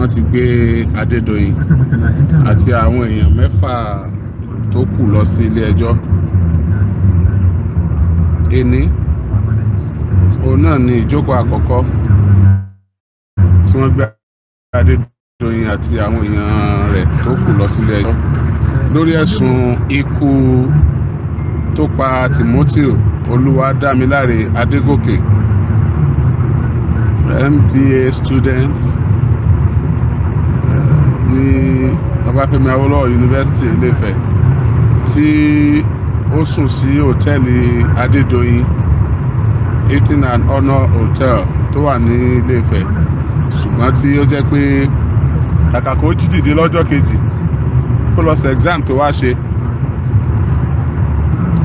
wọ́n ti gbé Adedoyin àti àwọn èèyàn mẹ́fà tó kù lọ sí ilé ẹjọ́. Èní òun náà ni ìjókòó àkọ́kọ́ tí wọ́n gbé Adedoyin àti àwọn èèyàn rẹ̀ tó kù lọ sí ilé ẹjọ́ lórí ẹ̀sùn ikú tó pa Timothy Adegoke, MBA student ní Ọbáfẹ́mi Awólọ́wọ̀ University Ilé-Ifẹ̀ tí ó sùn sí hòtẹ́ẹ̀lì Adedoyin Eating and Honour Hotel tó wà ní Ilé-Ifẹ̀, ṣùgbọ́n tí ó jẹ́ pé kàkà kó jí dìde lọ́jọ́ kejì kó lọ sí exam tó wá ṣe,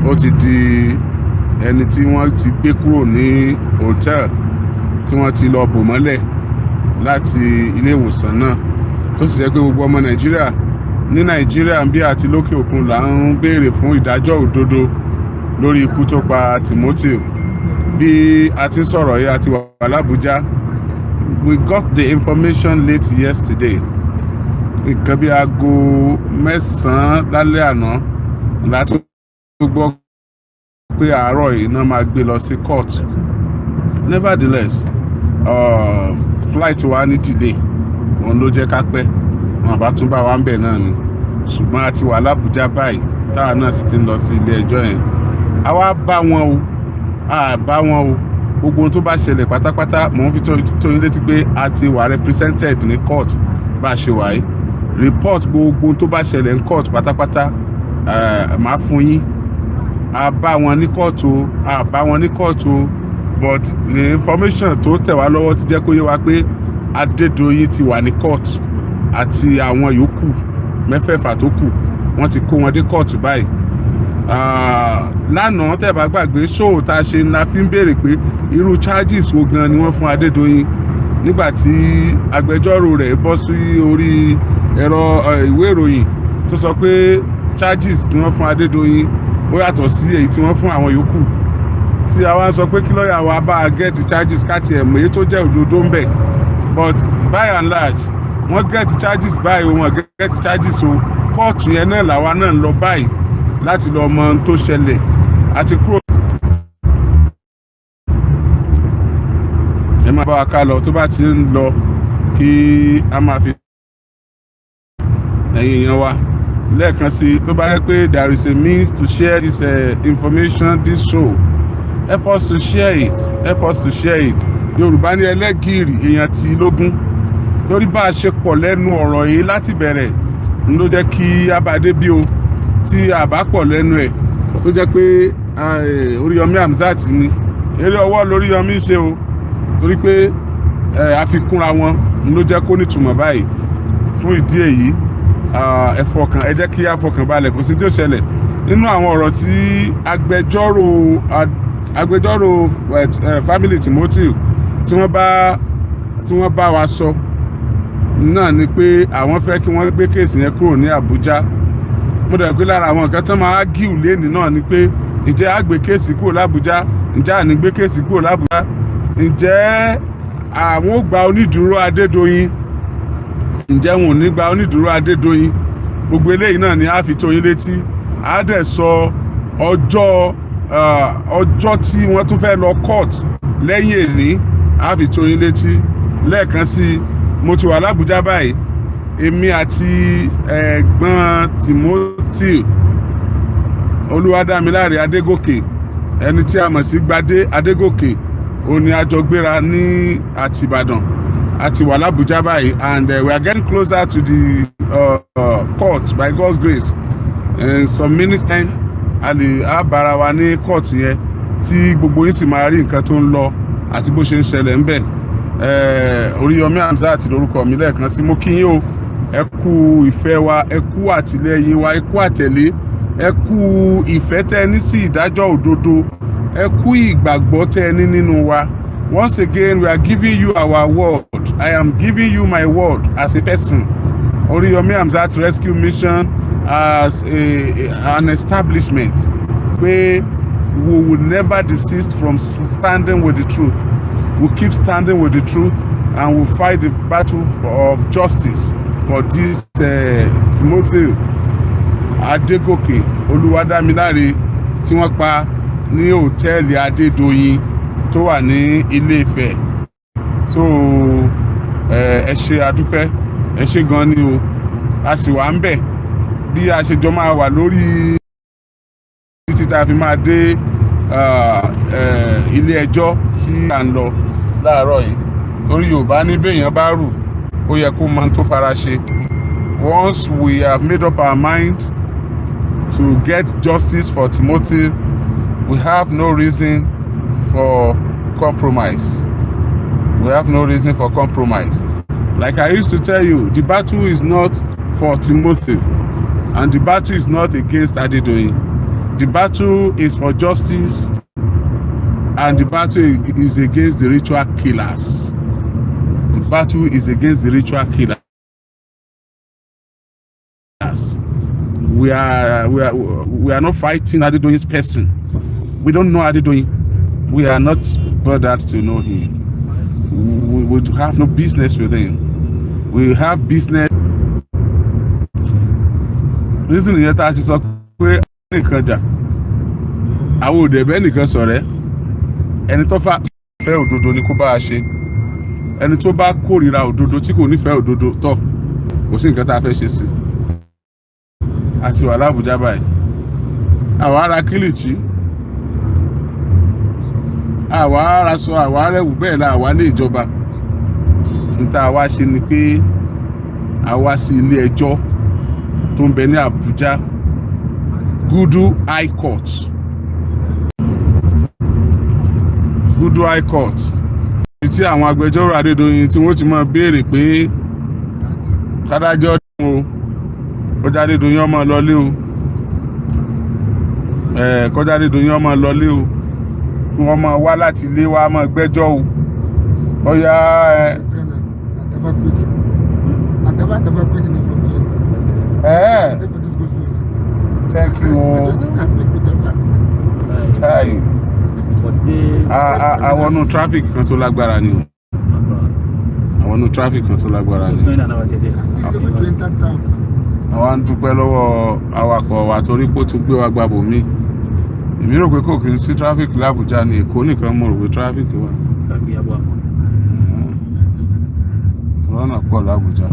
ó ti di ẹni tí wọ́n ti gbé kúrò ní hòtẹ́ẹ̀lì tí wọ́n ti lọ bò mọ́lẹ̀ láti ilé ìwòsàn náà, tó sì jẹ́ pé gbogbo ọmọ Nàìjíríà ní Nàìjíríà bí àti lókè òkun là ń béèrè fún ìdájọ́ òdodo lórí ikú tó pa Timothy. Bí a ti sọ̀rọ̀ yìí àti wà l'Àbújá, we got the information late yesterday. Nǹkan bí aago 9 lálẹ́ àná láti gbọ́ pé àárọ̀ yìí náà máa gbé lọ sí court. Nevertheless, flight wa ní delay, òun ló jẹ́ ká pẹ́, wọn bá tún bá wa ń bẹ̀ náà ni, ṣùgbọ́n a ti wà l'Àbújá báyìí táwa náà sì ti ń lọ sí ilé ẹjọ́ yẹn. A wá bá wọn o, a bá wọn o, gbogbo ohun tó bá ṣẹlẹ̀ pátápátá mò ń fi tó yín létí pé a ti wà represented ní court bá a ṣe wà yìí. Report gbogbo ohun tó bá ṣẹlẹ̀ ní court pátápátá máa fún yín. A bá wọn ní court o, a bá wọn ní court o, but the information tó tẹ̀ wá lọ́wọ́ ti jẹ́ kó yé wa pé Adedoyin ti wà ní court àti àwọn yòókù mẹ́fẹ̀ẹ̀fà tó kù wọ́n ti kó wọn dé court báyìí. Lánàá tẹ́ bá gbàgbé show tá a ṣe la fi ń béèrè pé irú charges wo gan ni wọ́n fún Adedoyin, nígbà tí agbẹjọ́rò rẹ̀ bọ́ sí orí ẹ̀rọ ìwé ìròyìn tó sọ pé charges ni wọ́n fún Adedoyin ó yàtọ̀ sí èyí tí wọ́n fún àwọn yòókù, tí a wá sọ pé kí lọ́ọ̀yà wa bá get charges káti ẹ̀mọ̀ èyí tó jẹ́ òdodo ń bẹ̀, but by and large wọ́n get charges báyìí, wọ́n get charges o. Kóòtù yẹn náà làwa náà ń lọ báyìí láti lọ mọ ohun tó ṣẹlẹ̀ àti kúrò. Ẹ máa bá wa ká lọ tó bá ti ń lọ kí a máa fi ẹ̀yin èèyàn wa lẹ́ẹ̀kan sí, tó bá yẹ pé there is a means to share this information, this show, help us to share it, help us to share it. Yorùbá ní ẹlẹ́gìrì èèyàn ti lógún, lórí bá a ṣe pọ̀ lẹ́nu ọ̀rọ̀ yìí láti bẹ̀rẹ̀ ló jẹ́ kí abàdé bí o, tí a bá pọ̀ lẹ́nu ẹ̀ tó jẹ́ pé Oriyomi Hamzat ni eré ọwọ́ lóríyọmí ṣe o, torí pé àfikúnra wọn ló jẹ́ kó nítumọ̀ báyìí. Fún ìdí èyí ẹ jẹ́ kí a fọkàn balẹ̀, kò sí tí ó ṣẹlẹ̀. Nínú àwọn ọ̀rọ̀ tí agbẹjọ́rò family Timothy tí wọ́n bá wa sọ náà ni pé àwọn fẹ́ kí wọ́n gbé kéèsì yẹn kúrò ní Àbújá. Mo dẹ̀ pé lára àwọn nǹkan tó máa gíù léni náà ni pé ǹjẹ́ a gbé kéèsì kúrò l'Àbújá, ǹjẹ́ a ní gbé kéèsì kúrò l'Àbújá, ǹjẹ́ àwọn ò gba onídùúró Adedoyin, ǹjẹ́ wọn ò ní gba onídùúró Adedoyin. Gbogbo eléyìí náà ni a fi tó yín létí. A dẹ̀ sọ ọjọ́ tí wọ́n tún fẹ́ lọ court lẹ́yìn èní, a fi tó yín létí. Lẹ́ẹ̀kan sí, mo ti wà l'Àbújá báyìí, èmi àti ẹ̀gbọ́n Timothy Adegoke, ẹni tí a mọ̀ sí Gbadé Adegoke, òun ni a jọ gbéra ní àti Ìbàdàn, àti wà l'Àbújá báyìí, and we are getting closer to the court by God's grace. In some minutes time a bára wa ní court yẹn tí gbogbo yín sì máa rí nǹkan tó ń lọ àti bó ṣe ń ṣẹlẹ̀ ń bẹ̀. Oriyomi Hamzat lórúkọ mi lẹ́ẹ̀kan sí, mo kí yín o, ẹ kú ìfẹ́ wa, ẹ kú àtìlẹ́yìn wa, ẹ kú àtẹ̀lé, ẹ kú ìfẹ́ tẹ́ ní sí ìdájọ́ òdodo, ẹ kú ìgbàgbọ́ tẹ́ ní nínú wa. Once again, we are giving you our word. I am giving you my word as a person. Oriyomi Hamzat Rescue Mission as an establishment where we will never desist from standing with the truth. We'll keep standing with the truth, and will fight the battle of justice for this Timothy Adegoke Olúwadámiláre tí wọ́n pa ní hòtẹ́ẹ̀lì Adédoyin tó wà ní Ilé-Ifẹ̀. So ẹ ṣé adúpẹ́, ẹ ṣé gan ni o, a sì wà ń bẹ̀ bí a ṣe jọ máa wà lórí títí tá a fi máa dé ilé ẹjọ́ tí à ń lọ láàárọ̀ yìí, torí Yorùbá ní béèyàn bá rù ó yẹ kó mọ tó fara ṣe. Once we have made up our mind to get justice for Timothy, we have no reason for compromise. We have no reason for compromise. Like I used to tell you, the battle is not for Timothy, and the battle is not against Adedoyin. The battle is for justice, and the battle is against the ritual killers. The battle is against the ritual killers. We are not fighting Adedoyin's person. We don't know Adedoyin. We are not bothered to know him. We have no business with him. We have business. Reason yẹn tá a ṣe sọ pé nìkan jà, àwọn òde ẹ̀bẹ̀ nìkan ṣọ̀rẹ́, ẹni tó fẹ́ òdodo ni kó bá a ṣe, ẹni tó bá kórìíra òdodo tí kò nífẹ̀ẹ́ òdodo tọ̀ kò sí nǹkan tá a fẹ́ ṣe sí. Àti wà l'Àbújá báyìí, àwa ara kílìchì, àwa ara sọ, àwa arẹ́wù, bẹ́ẹ̀ la àwa lé ìjọba. Níta àwa ṣe ni pé àwa sí ilé ẹjọ́ tó ń bẹ ní Àbújá, Gudu High Court. Gudu High Court. Tí àwọn agbẹjọ́rò Adédoyin tí wọ́n ti máa béèrè pé kádájọ́ dùn o, kọjá Adédoyin ọmọ lọlé o, kọjá Adédoyin ọmọ lọlé o, kí wọ́n máa wá láti ilé wa máa gbẹ́jọ́ o. Ọ̀yá thank you. Àwọn no traffic kan tó lágbára ni o. Àwọn no traffic kan tó lágbára ni. Àwọn ń dúpẹ́ lọ́wọ́ awakọ̀ wa torí pé ó tún gbé wa gbàbọ̀ mí. Èmi rò pé kò kí n sí traffic l'Àbújá ni, Èkó nìkan mo rò pé traffic wà. Tọ́lọ́nà pọ̀ l'Àbújá.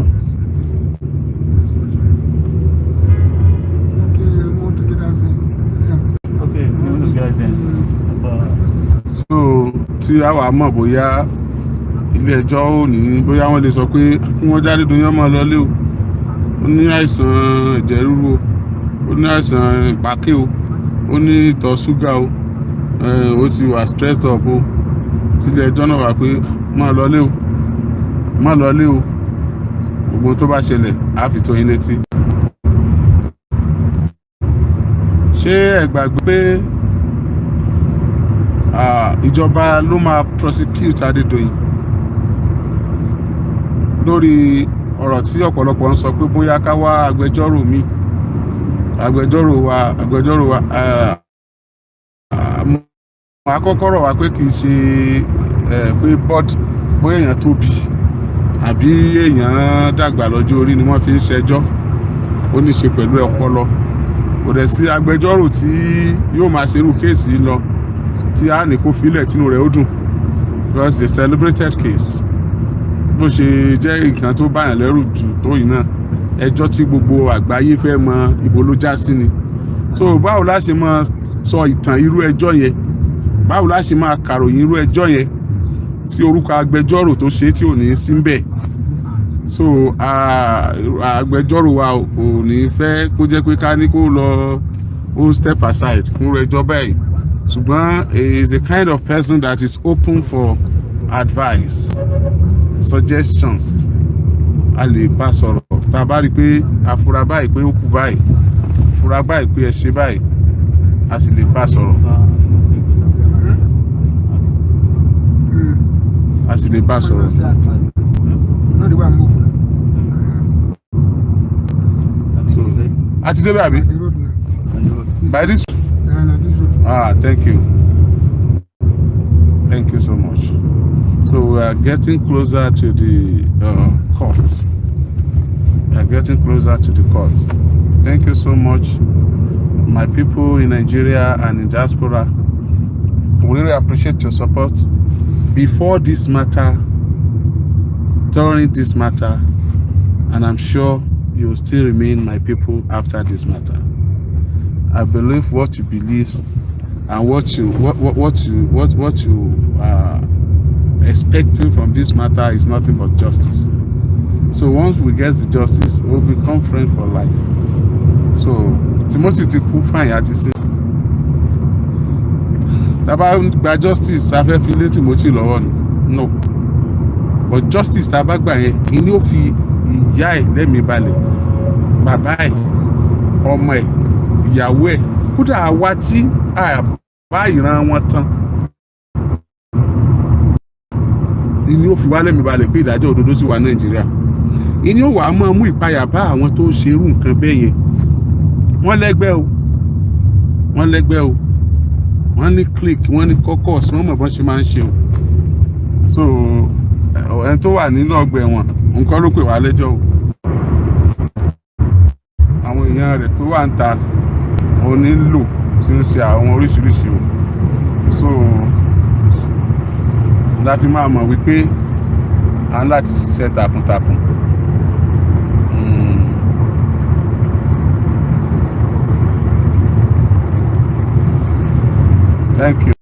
So tí àwa mọ̀ bóyá ilé ẹjọ́ ò ní, bóyá wọ́n lè sọ pé kí wọ́n jáde Adédoyin ọmọ lọlé o, ó ní àìsàn ẹ̀jẹ̀ ríru o, ó ní àìsàn ìpákè o, ó ní ìtọ̀ ṣúgà o, ó ti wà stressed up o, tí ilé ẹjọ́ náà wà pé má lọlé o, má lọlé o, gbogbo tó bá ṣẹlẹ̀ á fi tó yín létí. Ṣé ẹ gbàgbé pé ìjọba ló máa prosecute Adédoyin lórí ọ̀rọ̀ tí ọ̀pọ̀lọpọ̀ ń sọ pé bóyá ká wá agbẹjọ́rò mi, agbẹjọ́rò wa àkọ́kọ́ rọ̀ wá pé kì í ṣe pé bóyá èèyàn tóbi àbí èèyàn dàgbà lọ́jọ́ orí ni wọ́n fi ń ṣẹjọ́, ó ní ṣe pẹ̀lú ọpọlọ. Kò dẹ̀ sí agbẹjọ́rò tí yóò máa ṣerú kéèsì yìí lọ tí a ní kó filẹ̀ tínú rẹ̀ ó dùn, because it's a celebrated case. Bó ṣe jẹ́ nǹkan tó báyàn lẹ́rù jù tó yìí náà, ẹjọ́ tí gbogbo àgbáyé fẹ́ mọ ibo ló já sí ni. So báwo la ṣe máa sọ ìtàn irú ẹjọ́ yẹn, báwo la ṣe máa kàròyìn irú ẹjọ́ yẹn tí orúkọ agbẹjọ́rò tó ṣe tí ò ní sí ńbẹ̀. So agbẹjọ́rò wa ò ní fẹ́ kó jẹ́ pé ká ní kó lọ ó step aside fún ẹjọ́ báyìí, ṣùgbọ́n he is a kind of person that is open for advice, suggestions. A lè bá sọ̀rọ̀ tá a bá rí pé afura báyìí pé ó kù báyìí, fura báyìí pé ẹ ṣe báyìí, a sì lè bá sọ̀rọ̀, a sì lè bá sọ̀rọ̀. Àti débẹ̀ àbí? By this? Thank you. Thank you so much. So we are getting closer to the court. We are getting closer to the court. Thank you so much, my people in Nigeria and in diaspora. We really appreciate your support. Before this matter, during this matter, and I'm sure you will still remain my people after this matter. I believe what you believe and what you expecting from this matter is nothing but justice. So once we get the justice, we'll become friends for life. So Timothy ti kú fine àti ṣe. Taba gba justice afẹ́ fi lé Timothy lọ́wọ́ ni. No. But justice taba gba yẹn, ìní ó fi ìyá ẹ̀ lẹ́mìí balẹ̀. Bàbá ẹ̀, ọmọ ẹ̀, ìyàwó ẹ̀, kódà àwa tí àbá ìran wọn tán. Ìní ó fi wá lẹ́mìí balẹ̀ pé ìdájọ́ òdodo sì wà Nàìjíríà. Ìní ó wà máa mú ìpayà bá àwọn tó ń ṣerú nǹkan bẹ́ẹ̀ yẹn. Wọ́n lẹ́gbẹ́ o. Wọ́n lẹ́gbẹ́ o. Wọ́n ní click, wọ́n ní caucus, wọ́n mọ̀ bọ́n ṣe máa ń ṣe o. So ẹni tó wà nínú ọgbà ẹ̀wọ̀n nǹkan ló pè wá lẹ́jọ́ o. Àwọn èèyàn rẹ̀ tó wà ń ta onílò tí ń ṣe àwọn oríṣiríṣi o. So la fi máa mọ̀ wípé à ń láti ṣiṣẹ́ takuntakun. Thank you.